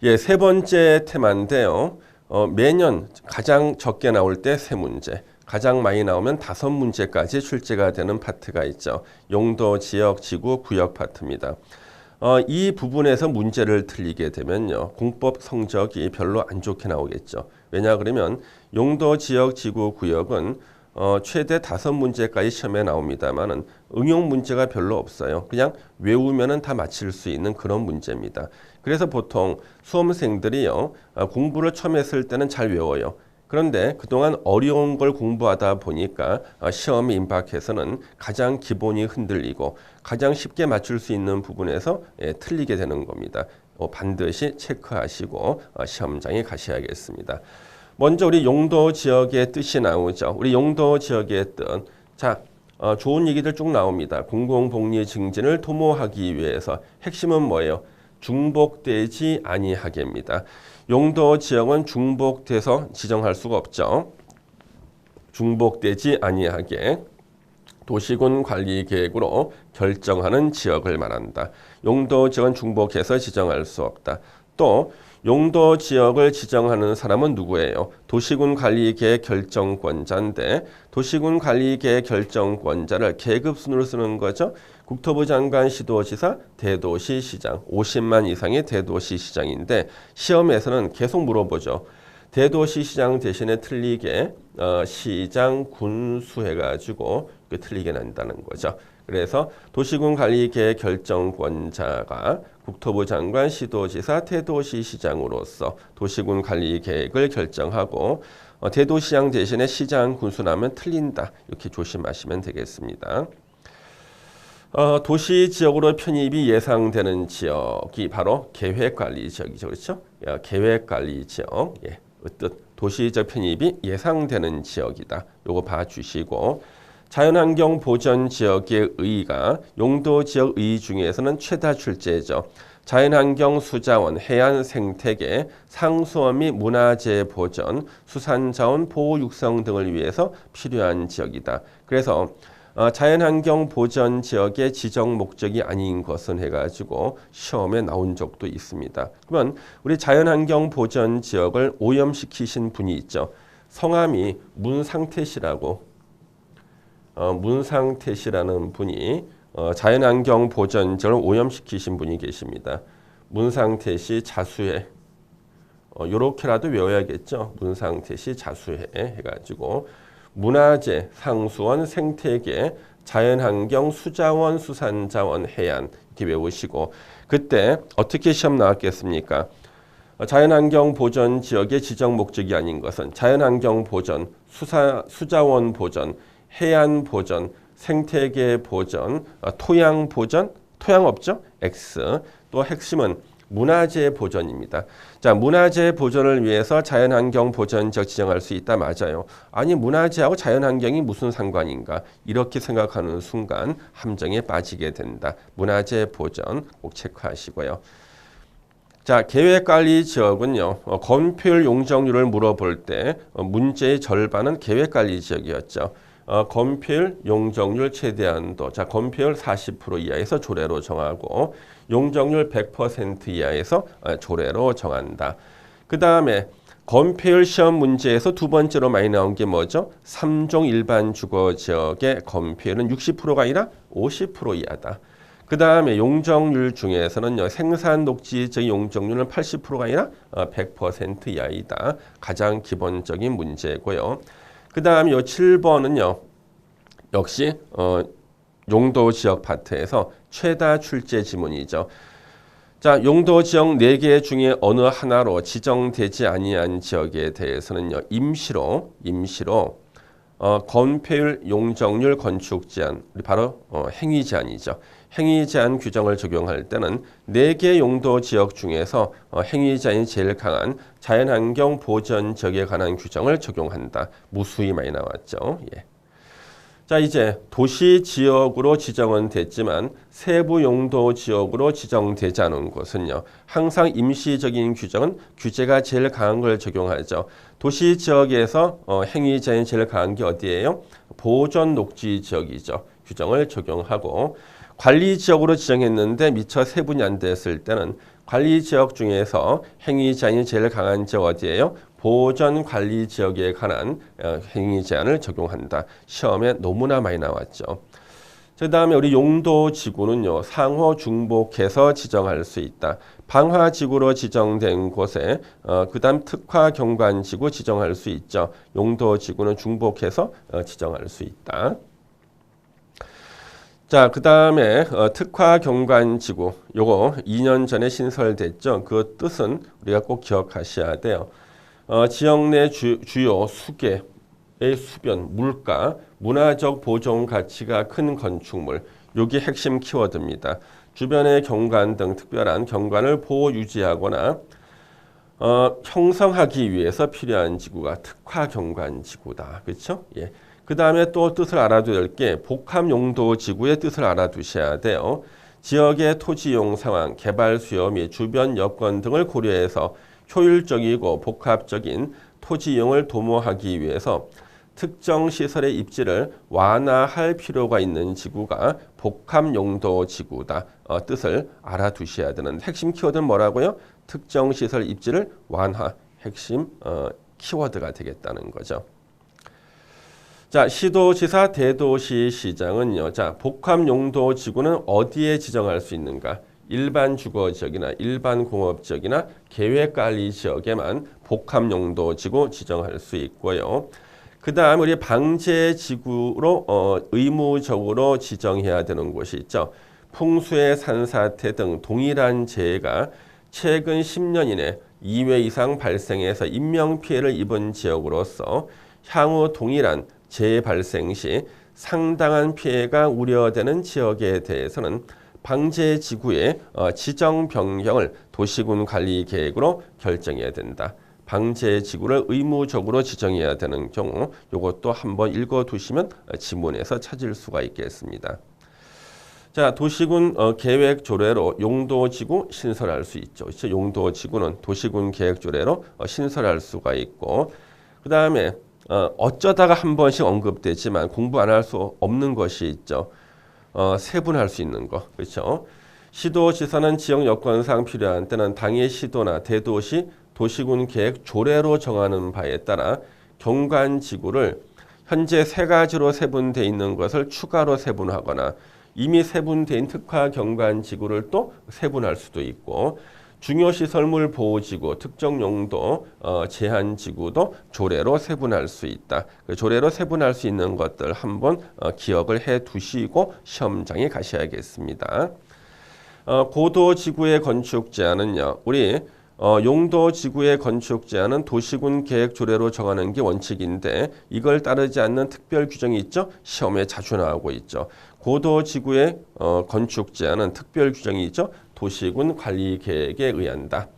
예, 세 번째 테마인데요. 매년 가장 적게 나올 때 세 문제, 가장 많이 나오면 다섯 문제까지 출제가 되는 파트가 있죠. 용도, 지역, 지구, 구역 파트입니다. 이 부분에서 문제를 틀리게 되면요, 공법 성적이 별로 안 좋게 나오겠죠. 왜냐 그러면 용도, 지역, 지구, 구역은 최대 다섯 문제까지 시험에 나옵니다만은 응용 문제가 별로 없어요. 그냥 외우면은 다 맞힐 수 있는 그런 문제입니다. 그래서 보통 수험생들이요, 공부를 처음 했을 때는 잘 외워요. 그런데 그동안 어려운 걸 공부하다 보니까 시험에 임박해서는 가장 기본이 흔들리고 가장 쉽게 맞출 수 있는 부분에서 틀리게 되는 겁니다. 반드시 체크하시고 시험장에 가셔야겠습니다. 먼저 우리 용도 지역의 뜻이 나오죠. 우리 용도 지역의 뜻. 자, 좋은 얘기들 쭉 나옵니다. 공공복리 증진을 도모하기 위해서 핵심은 뭐예요? 중복되지 아니하게입니다. 용도 지역은 중복돼서 지정할 수가 없죠. 중복되지 아니하게 도시군 관리 계획으로 결정하는 지역을 말한다. 용도 지역은 중복해서 지정할 수 없다. 또 용도 지역을 지정하는 사람은 누구예요? 도시군 관리계획 결정권자인데 도시군 관리계획 결정권자를 계급순으로 쓰는 거죠. 국토부 장관, 시도지사, 대도시 시장, 50만 이상의 대도시 시장인데 시험에서는 계속 물어보죠. 대도시 시장 대신에 틀리게 시장 군수 해가지고 틀리게 난다는 거죠. 그래서 도시군 관리계획 결정권자가 국토부 장관, 시도지사, 대도시시장으로서 도시군 관리계획을 결정하고 대도시장 대신에 시장 군수라면 틀린다. 이렇게 조심하시면 되겠습니다. 도시 지역으로 편입이 예상되는 지역이 바로 계획관리 지역이죠. 그렇죠? 계획관리 지역. 예, 뜻 도시적 편입이 예상되는 지역이다. 요거 봐주시고 자연환경 보전 지역의 의의가 용도 지역 의의 중에서는 최다 출제죠. 자연환경 수자원, 해안 생태계, 상수원 및 문화재 보전, 수산자원 보호 육성 등을 위해서 필요한 지역이다. 그래서 자연환경 보전 지역의 지정 목적이 아닌 것은 해가지고 시험에 나온 적도 있습니다. 그러면 우리 자연환경 보전 지역을 오염시키신 분이 있죠. 성함이 문상태 씨라고 문상태 씨라는 분이 자연환경 보전 지역을 오염시키신 분이 계십니다. 문상태 씨 자수해. 요렇게라도 외워야겠죠. 문상태 씨 자수해 해가지고 문화재, 상수원, 생태계, 자연환경, 수자원, 수산자원, 해안 이렇게 외우시고 그때 어떻게 시험 나왔겠습니까? 자연환경 보전 지역의 지정 목적이 아닌 것은 자연환경 보전, 수자원 보전, 해안 보전, 생태계 보전, 토양 보전, 토양 없죠? X. 또 핵심은 문화재 보전입니다. 자, 문화재 보전을 위해서 자연환경 보전 지역 지정할 수 있다. 맞아요. 아니 문화재하고 자연환경이 무슨 상관인가? 이렇게 생각하는 순간 함정에 빠지게 된다. 문화재 보전 꼭 체크하시고요. 자, 계획관리 지역은요. 건폐율 용적률을 물어볼 때 문제의 절반은 계획관리 지역이었죠. 건폐율 용적률 최대한도. 자, 건폐율 40% 이하에서 조례로 정하고 용적률 100% 이하에서 조례로 정한다. 그 다음에 건폐율 시험 문제에서 두 번째로 많이 나온 게 뭐죠? 3종 일반 주거 지역의 건폐율은 60%가 아니라 50% 이하다. 그 다음에 용적률 중에서는요, 생산 녹지 지역 용적률은 80%가 아니라 100% 이하이다. 가장 기본적인 문제고요. 그 다음에 요 7번은요, 역시 용도 지역 파트에서 최다 출제 지문이죠. 자, 용도 지역 4개 중에 어느 하나로 지정되지 아니한 지역에 대해서는요, 임시로 건폐율, 용적률, 건축 제한, 바로 행위 제한이죠. 행위 제한 규정을 적용할 때는 4개 용도 지역 중에서 행위 제한이 제일 강한 자연환경 보전 지역에 관한 규정을 적용한다. 무수히 많이 나왔죠. 예. 자, 이제 도시 지역으로 지정은 됐지만 세부 용도 지역으로 지정되지 않은 곳은요. 항상 임시적인 규정은 규제가 제일 강한 걸 적용하죠. 도시 지역에서 행위 제한이 제일 강한 게 어디예요? 보전 녹지 지역이죠. 규정을 적용하고 관리 지역으로 지정했는데 미처 세분이 안 됐을 때는 관리 지역 중에서 행위 제한이 제일 강한 지역 어디예요? 보전 관리 지역에 관한 행위 제한을 적용한다. 시험에 너무나 많이 나왔죠. 그 다음에 우리 용도 지구는요, 상호 중복해서 지정할 수 있다. 방화 지구로 지정된 곳에 그 다음 특화 경관 지구 지정할 수 있죠. 용도 지구는 중복해서 지정할 수 있다. 자, 그 다음에 특화 경관 지구, 요거 2년 전에 신설됐죠. 그 뜻은 우리가 꼭 기억하셔야 돼요. 지역 내 주요 수계의 수변, 물가, 문화적 보존 가치가 큰 건축물, 여기 핵심 키워드입니다. 주변의 경관 등 특별한 경관을 보호 유지하거나 형성하기 위해서 필요한 지구가 특화 경관 지구다. 그렇죠? 예. 그 다음에 또 뜻을 알아둬야 될 게 복합 용도 지구의 뜻을 알아두셔야 돼요. 지역의 토지용 상황, 개발 수요 및 주변 여건 등을 고려해서 효율적이고 복합적인 토지 이용을 도모하기 위해서 특정 시설의 입지를 완화할 필요가 있는 지구가 복합 용도 지구다. 뜻을 알아두셔야 되는 핵심 키워드는 뭐라고요? 특정 시설 입지를 완화, 핵심 키워드가 되겠다는 거죠. 자, 시도지사, 대도시, 시장은요. 자, 복합 용도 지구는 어디에 지정할 수 있는가? 일반 주거 지역이나 일반 공업 지역이나 계획 관리 지역에만 복합 용도 지구 지정할 수 있고요. 그 다음 우리 방제 지구로 의무적으로 지정해야 되는 곳이 있죠. 풍수의 산사태 등 동일한 재해가 최근 10년 이내 2회 이상 발생해서 인명피해를 입은 지역으로서 향후 동일한 재해 발생 시 상당한 피해가 우려되는 지역에 대해서는 방제 지구의 지정 변경을 도시군 관리 계획으로 결정해야 된다. 방제 지구를 의무적으로 지정해야 되는 경우 이것도 한번 읽어두시면 지문에서 찾을 수가 있겠습니다. 자, 도시군 계획 조례로 용도 지구 신설할 수 있죠. 용도 지구는 도시군 계획 조례로 신설할 수가 있고, 그 다음에 어쩌다가 한 번씩 언급되지만 공부 안 할 수 없는 것이 있죠. 세분할 수 있는 거, 그렇죠? 시도지사는 지역 여건상 필요한 때는 당의 시도나 대도시, 도시군 계획 조례로 정하는 바에 따라 경관지구를 현재 3가지로 세분되어 있는 것을 추가로 세분하거나 이미 세분되어 있는 특화 경관지구를 또 세분할 수도 있고, 중요시설물 보호지구, 특정 용도 제한지구도 조례로 세분할 수 있다. 조례로 세분할 수 있는 것들 한번 기억을 해 두시고 시험장에 가셔야겠습니다. 고도지구의 건축 제한은요, 우리 용도지구의 건축 제한은 도시군 계획 조례로 정하는 게 원칙인데 이걸 따르지 않는 특별 규정이 있죠. 시험에 자주 나오고 있죠. 고도지구의 건축 제한은 특별 규정이 있죠. 도시군 관리 계획에 의한다.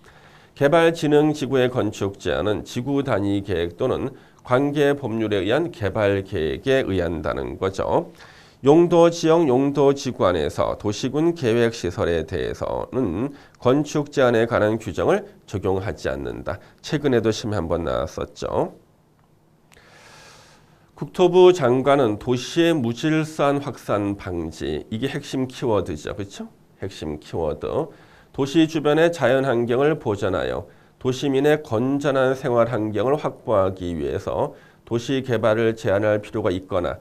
개발진흥지구의 건축 제한은 지구 단위 계획 또는 관계 법률에 의한 개발 계획에 의한다는 거죠. 용도지역 용도지구 안에서 도시군 계획시설에 대해서는 건축 제한에 관한 규정을 적용하지 않는다. 최근에도 시험에 한번 나왔었죠. 국토부 장관은 도시의 무질서한 확산 방지, 이게 핵심 키워드죠. 그렇죠? 핵심 키워드. 도시 주변의 자연환경을 보전하여 도시민의 건전한 생활 환경을 확보하기 위해서 도시 개발을 제한할 필요가 있거나,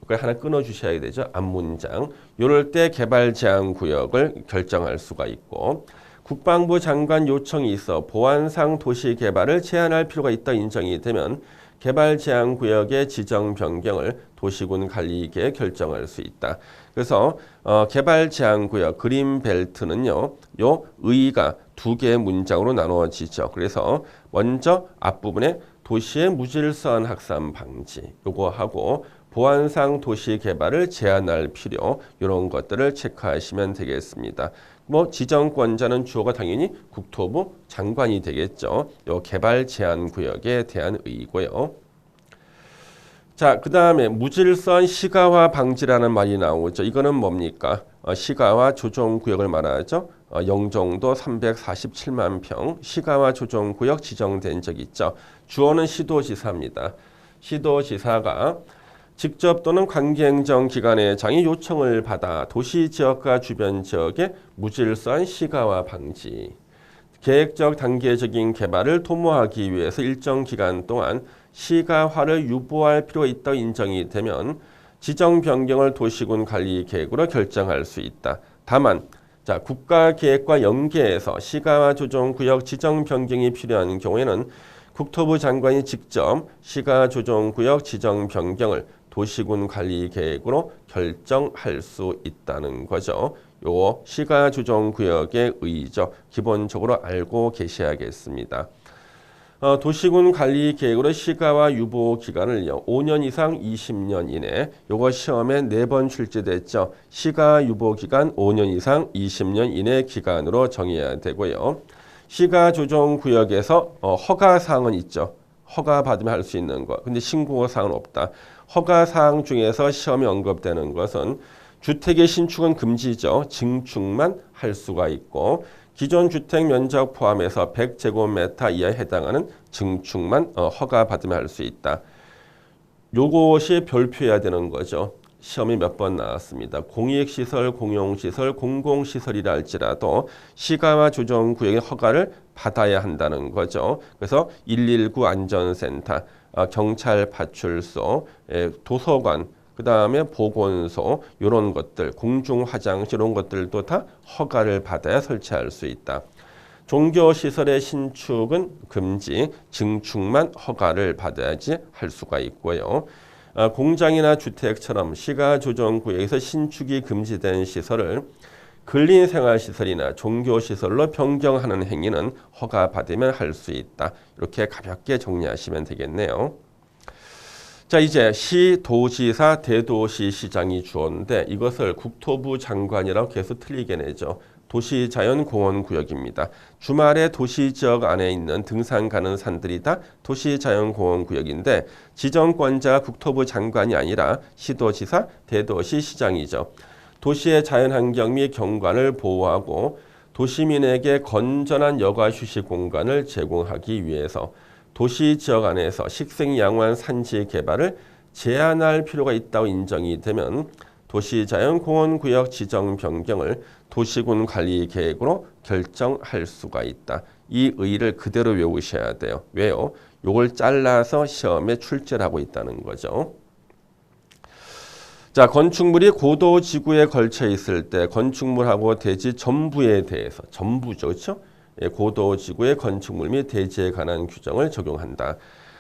그걸 하나 끊어주셔야 되죠. 앞문장. 이럴 때 개발 제한 구역을 결정할 수가 있고, 국방부 장관 요청이 있어 보안상 도시 개발을 제한할 필요가 있다 인정이 되면 개발 제한 구역의 지정 변경을 도시군 관리계에 결정할 수 있다. 그래서 개발 제한 구역 그린벨트는요, 요 의의가 2개의 문장으로 나누어지죠. 그래서 먼저 앞부분에 도시의 무질서한 확산 방지 요거 하고 보안상 도시 개발을 제한할 필요, 이런 것들을 체크하시면 되겠습니다. 뭐 지정권자는 주어가 당연히 국토부 장관이 되겠죠. 요 개발 제한 구역에 대한 의의고요. 자, 그 다음에 무질서한 시가화 방지라는 말이 나오죠. 이거는 뭡니까? 시가화 조정구역을 말하죠. 영종도 347만 평 시가화 조정구역 지정된 적 있죠. 주어는 시도지사입니다. 시도지사가 직접 또는 관계행정기관의 장의 요청을 받아 도시지역과 주변 지역의 무질서한 시가화 방지, 계획적 단계적인 개발을 도모하기 위해서 일정 기간 동안 시가화를 유보할 필요가 있다고 인정이 되면 지정 변경을 도시군 관리 계획으로 결정할 수 있다. 다만 국가 계획과 연계해서 시가화 조정 구역 지정 변경이 필요한 경우에는 국토부 장관이 직접 시가 조정 구역 지정 변경을 도시군 관리 계획으로 결정할 수 있다는 거죠. 요 시가 조정 구역의 의의죠. 기본적으로 알고 계셔야겠습니다. 도시군 관리 계획으로 시가와 유보 기간을요. 5년 이상 20년 이내. 요거 시험에 4번 출제됐죠. 시가 유보 기간 5년 이상 20년 이내 기간으로 정해야 되고요. 시가 조정 구역에서 허가 사항은 있죠. 허가 받으면 할 수 있는 거. 근데 신고 사항은 없다. 허가 사항 중에서 시험에 언급되는 것은 주택의 신축은 금지죠. 증축만 할 수가 있고 기존 주택 면적 포함해서 100제곱미터 이하에 해당하는 증축만 허가 받으면 할 수 있다. 요것이 별표해야 되는 거죠. 시험이 몇 번 나왔습니다. 공익시설, 공용시설, 공공시설이라 할지라도 시가와 조정 구역의 허가를 받아야 한다는 거죠. 그래서 119 안전센터, 경찰 파출소, 도서관, 그 다음에 보건소 이런 것들, 공중화장실 이런 것들도 다 허가를 받아야 설치할 수 있다. 종교시설의 신축은 금지, 증축만 허가를 받아야지 할 수가 있고요. 공장이나 주택처럼 시가조정구역에서 신축이 금지된 시설을 근린생활시설이나 종교시설로 변경하는 행위는 허가받으면 할 수 있다. 이렇게 가볍게 정리하시면 되겠네요. 자, 이제 시, 도지사, 대도시시장이 주어인데 이것을 국토부 장관이라고 계속 틀리게 내죠. 도시자연공원구역입니다. 주말에 도시지역 안에 있는 등산 가는 산들이 다 도시자연공원구역인데 지정권자가 국토부 장관이 아니라 시도지사, 대도시시장이죠. 도시의 자연환경 및 경관을 보호하고 도시민에게 건전한 여가 휴식 공간을 제공하기 위해서 도시지역 안에서 식생양환 산지 개발을 제한할 필요가 있다고 인정이 되면 도시자연공원구역 지정 변경을 도시군 관리 계획으로 결정할 수가 있다. 이 의의를 그대로 외우셔야 돼요. 왜요? 이걸 잘라서 시험에 출제를 하고 있다는 거죠. 자, 건축물이 고도지구에 걸쳐 있을 때 건축물하고 대지 전부에 대해서, 전부죠, 그렇죠? 고도지구의 건축물 및 대지에 관한 규정을 적용한다.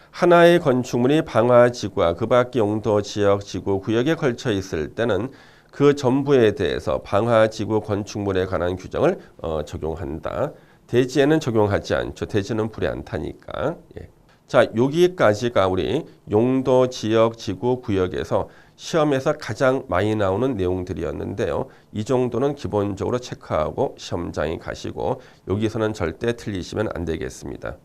하나의 건축물이 방화지구와 그 밖의 용도 지역, 지구, 구역에 걸쳐 있을 때는 그 전부에 대해서 방화지구 건축물에 관한 규정을 적용한다. 대지에는 적용하지 않죠. 대지는 불에 안 타니까. 예. 자, 여기까지가 우리 용도, 지역, 지구, 구역에서 시험에서 가장 많이 나오는 내용들이었는데요. 이 정도는 기본적으로 체크하고 시험장에 가시고 여기서는 절대 틀리시면 안 되겠습니다.